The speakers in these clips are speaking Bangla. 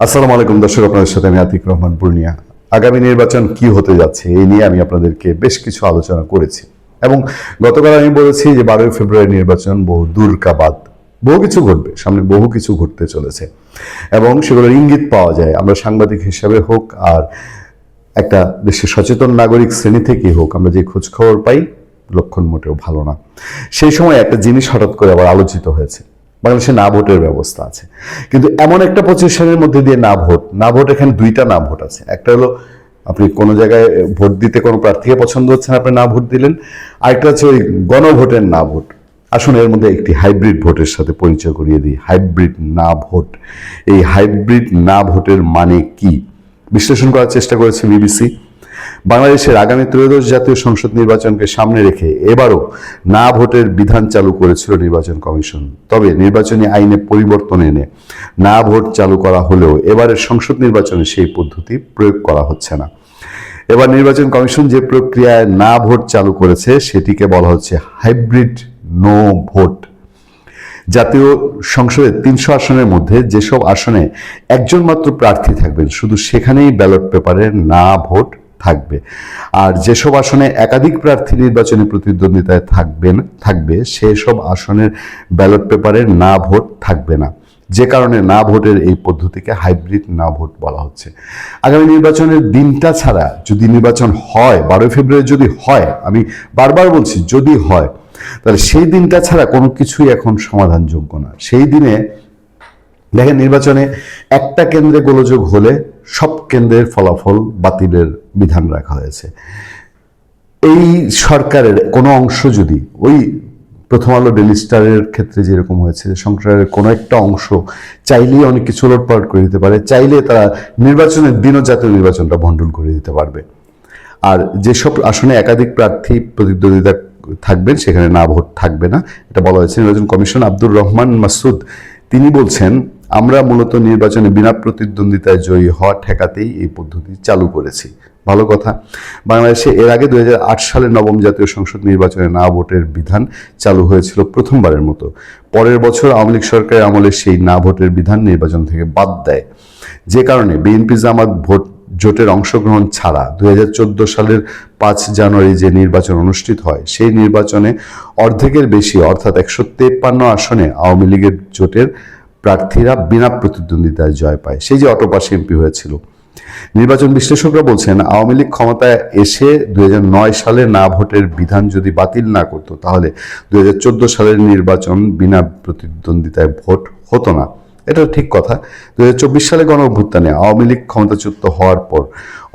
আসসালামু আলাইকুম দর্শক, আপনাদের সাথে আমি আতিক রহমান পূর্ণিয়া। আগামী নির্বাচন কি হতে যাচ্ছে এই নিয়ে আমি আপনাদেরকে বেশ কিছু আলোচনা করেছি এবং গতকাল আমি বলেছি যে 12 ফেব্রুয়ারি নির্বাচন বহু দূর কা বাদ, বহু কিছু ঘটবে, সামনে বহু কিছু ঘটতে চলেছে এবং সেগুলোর ইঙ্গিত পাওয়া যায়। আমরা সাংবাদিক হিসাবে হোক আর একটা দেশের সচেতন নাগরিক শ্রেণী থেকেই হোক, আমরা যে খোঁজ খবর পাই লক্ষণ মোটেও ভালো না। সেই সময় একটা জিনিস হঠাৎ করে আবার আলোচিত হয়েছে, বাংলাদেশে না ভোটের ব্যবস্থা আছে, কিন্তু এমন একটা পজিশনের মধ্যে দিয়ে না ভোট এখানে দুইটা না ভোট আছে। একটা হলো আপনি কোনো জায়গায় ভোট দিতে কোনো প্রার্থীকে পছন্দ হচ্ছে না, আপনি না ভোট দিলেন। আরেকটা হচ্ছে ওই গণভোটের না ভোট। আসুন এর মধ্যে একটি হাইব্রিড ভোটের সাথে পরিচয় করিয়ে দিই, হাইব্রিড না ভোট। এই হাইব্রিড না ভোটের মানে কি বিশ্লেষণ করার চেষ্টা করেছে বিবিসি। বাংলাদেশের আগামী ত্রয়োদশ জাতীয় সংসদ নির্বাচনকে সামনে রেখে এবারও না ভোটের বিধান চালু করেছিল নির্বাচন কমিশন। তবে নির্বাচনী আইনে পরিবর্তন এনে না ভোট চালু করা হলেও এবারের সংসদ নির্বাচনে সেই পদ্ধতি প্রয়োগ করা হচ্ছে না। এবার নির্বাচন কমিশন যে প্রক্রিয়ায় না ভোট চালু করেছে সেটিকে বলা হচ্ছে হাইব্রিড নো ভোট। জাতীয় সংসদের 300 আসনের মধ্যে যেসব আসনে একজন মাত্র প্রার্থী থাকবেন, শুধু সেখানেই ব্যালট পেপারে না ভোট থাকবে। আর যেসব আসনে একাধিক প্রার্থী নির্বাচনী প্রতিদ্বন্দ্বিতায় থাকবে সেসব আসনের ব্যালট পেপারে না ভোট থাকবে না। যে কারণে না ভোটের এই পদ্ধতিকে হাইব্রিড না ভোট বলা হচ্ছে। আগামী নির্বাচনের দিনটা ছাড়া যদি নির্বাচন হয়, 12 ফেব্রুয়ারি যদি হয়, আমি বারবার বলছি যদি হয়, তাহলে সেই দিনটা ছাড়া কোনো কিছুই এখন সমাধানযোগ্য না। সেই দিনে দেখেন, নির্বাচনে একটা কেন্দ্রে গোলযোগ হলে সব কেন্দ্রের ফলাফল বাতিলের বিধান রাখা হয়েছে। এই সরকারের কোনো অংশ যদি ওই প্রথম আলো ডেইলি স্টারের ক্ষেত্রে যেরকম হয়েছে, সংসারের কোনো একটা অংশ চাইলেই অনেক কিছু উলটপালট করে দিতে পারে, চাইলে তারা নির্বাচনের দিনও জাতীয় নির্বাচনটা ভণ্ডুল করে দিতে পারবে। আর যেসব আসনে একাধিক প্রার্থী প্রতিদ্বন্দ্বিতা থাকবেন সেখানে না ভোট থাকবে না, এটা বলা হয়েছে। নির্বাচন কমিশন আব্দুর রহমান মাসুদ তিনি বলছেন, আমরা মূলত নির্বাচনে বিনা প্রতিদ্বন্দ্বিতায় জয়ী হওয়া ঠেকাতেই এই পদ্ধতি চালু করেছি। ভালো কথা। বাংলাদেশে এর আগে 2008 সালে নবম জাতীয় সংসদ নির্বাচনে না ভোটের বিধান চালু হয়েছিল প্রথমবারের মতো। পরের বছর আওয়ামী লীগ সরকারের আমলে সেই না ভোটের বিধান নির্বাচন থেকে বাদ দেয়, যে কারণে বিএনপি জামাত ভোট জোটের অংশগ্রহণ ছাড়া 2014 সালের 5 জানুয়ারি যে নির্বাচন অনুষ্ঠিত হয় সেই নির্বাচনে অর্ধেকের বেশি অর্থাৎ 153 আসনে আওয়ামী লীগের জোটের প্রার্থীরা বিনা প্রতিদ্বন্দ্বিতায় জয় পায়, সেই যে অটোপাস এমপি হয়েছিল। নির্বাচন বিশ্লেষকরা বলছেন, আওয়ামী লীগ ক্ষমতায় এসে 2009 সালে না ভোটের বিধান যদি বাতিল না করতো তাহলে 2014 সালের নির্বাচন বিনা প্রতিদ্বন্দ্বিতায় ভোট হতো না। এটা ঠিক কথা। 2024 সালে গণ অভ্যুত্থানে আওয়ামী লীগ ক্ষমতাচ্যুত হওয়ার পর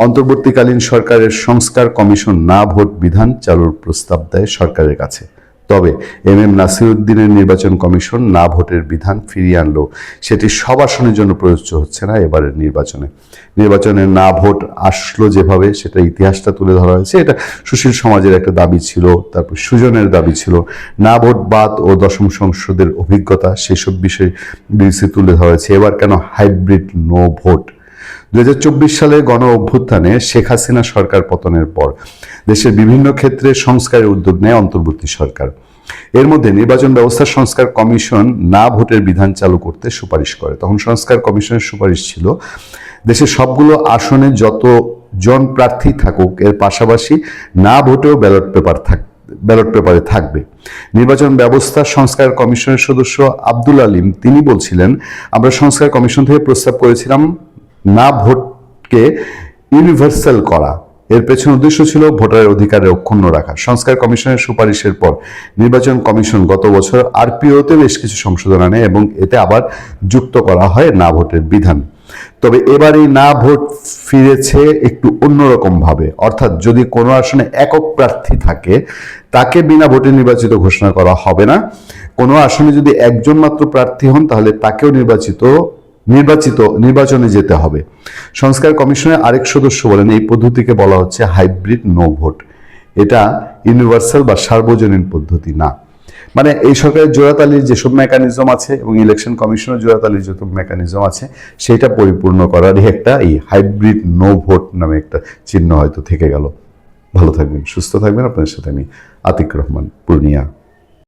অন্তর্বর্তীকালীন সরকারের সংস্কার কমিশন না ভোট বিধান চালুর প্রস্তাব দেয় সরকারের কাছে। তবে এম নাসির উদ্দিনের নির্বাচন কমিশন না ভোটের বিধান ফিরিয়ে আনলেও সেটি সব আসনের জন্য প্রযোজ্য হচ্ছে না। এবারের নির্বাচনে না ভোট আসলো যেভাবে, সেটা ইতিহাসটা তুলে ধরা হয়েছে। এটা সুশীল সমাজের একটা দাবি ছিল, তারপর সুজনের দাবি ছিল, না ভোট বাদ ও দশম সংসদের অভিজ্ঞতা, সেসব বিষয় বিবিসি তুলে ধরা হয়েছে। এবার কেন হাইব্রিড নো ভোট? 2024 সালে গণ অভ্যুত্থানে শেখ হাসিনা সরকার পতনের পর দেশের বিভিন্ন ক্ষেত্রে সংস্কারের উদ্যোগ নেয় অন্তর্বর্তী সরকার। এর মধ্যে নির্বাচন ব্যবস্থা সংস্কার কমিশন না ভোটের বিধান চালু করতে সুপারিশ করে। তখন সংস্কার কমিশনের সুপারিশ ছিল, দেশের সবগুলো আসনে যতজন প্রার্থী থাকুক এর পাশাপাশি না ভোটেও ব্যালট পেপারে থাকবে। নির্বাচন ব্যবস্থা সংস্কার কমিশনের সদস্য আব্দুল আলিম তিনি বলছিলেন, আমরা সংস্কার কমিশন থেকে প্রস্তাব করেছিলাম না ভোটকে ইউনিভার্সাল করা। এর পেছনে উদ্দেশ্য ছিল ভোটারের অধিকারের অক্ষুণ্ণ রাখা। সংস্কার কমিশনের সুপারিশের পর নির্বাচন কমিশন গত বছর আরপিওতে বেশ কিছু সংশোধন আনে এবং এতে আবার যুক্ত করা হয় না ভোটের বিধান। তবে এবার এই না ভোট ফিরেছে একটু অন্যরকম ভাবে, অর্থাৎ যদি কোনো আসনে একক প্রার্থী থাকে তাকে বিনা ভোটে নির্বাচিত ঘোষণা করা হবে না। কোনো আসনে যদি একজন মাত্র প্রার্থী হন তাহলে তাকেও নির্বাচনে যেতে হবে। সংস্কার কমিশনের আরেক সদস্য বলেন, এই পদ্ধতিকে বলা হচ্ছে হাইব্রিড নো ভোট। এটা ইউনিভার্সাল বা সার্বজনীন পদ্ধতি না। মানে এই সরকারের জোড়াতালির যেসব মেকানিজম আছে এবং ইলেকশন কমিশনের জোড়াতালির যত মেকানিজম আছে সেটা পরিপূর্ণ করারই একটা এই হাইব্রিড নো ভোট নামে একটা চিহ্ন হয়তো থেকে গেল। ভালো থাকবেন, সুস্থ থাকবেন। আপনাদের সাথে আমি আতিক রহমান পূর্ণিয়া।